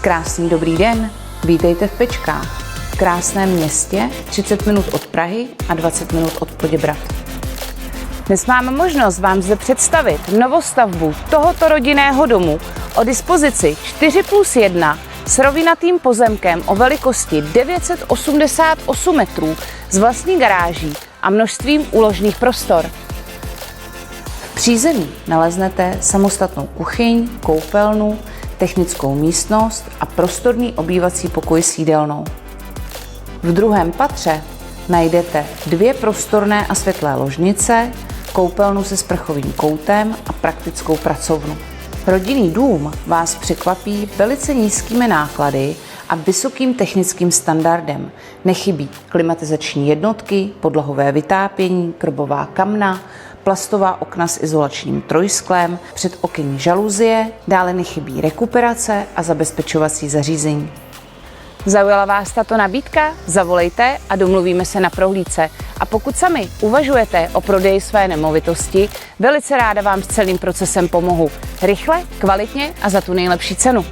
Krásný dobrý den, vítejte v Pečkách, v krásném městě 30 minut od Prahy a 20 minut od Poděbrad. Dnes máme možnost vám zde představit novostavbu tohoto rodinného domu o dispozici 4+1 s rovinatým pozemkem o velikosti 988 metrů s vlastní garáží a množstvím úložných prostor. V přízemí naleznete samostatnou kuchyň, koupelnu, technickou místnost a prostorný obývací pokoj s jídelnou. V druhém patře najdete 2 prostorné a světlé ložnice, koupelnu se sprchovým koutem a praktickou pracovnu. Rodinný dům vás překvapí velice nízkými náklady a vysokým technickým standardem. Nechybí klimatizační jednotky, podlahové vytápění, krbová kamna, plastová okna s izolačním trojsklem, předokenní žaluzie, dále nechybí rekuperace a zabezpečovací zařízení. Zaujala vás tato nabídka? Zavolejte a domluvíme se na prohlídce. A pokud sami uvažujete o prodeji své nemovitosti, velice ráda vám s celým procesem pomohu. Rychle, kvalitně a za tu nejlepší cenu.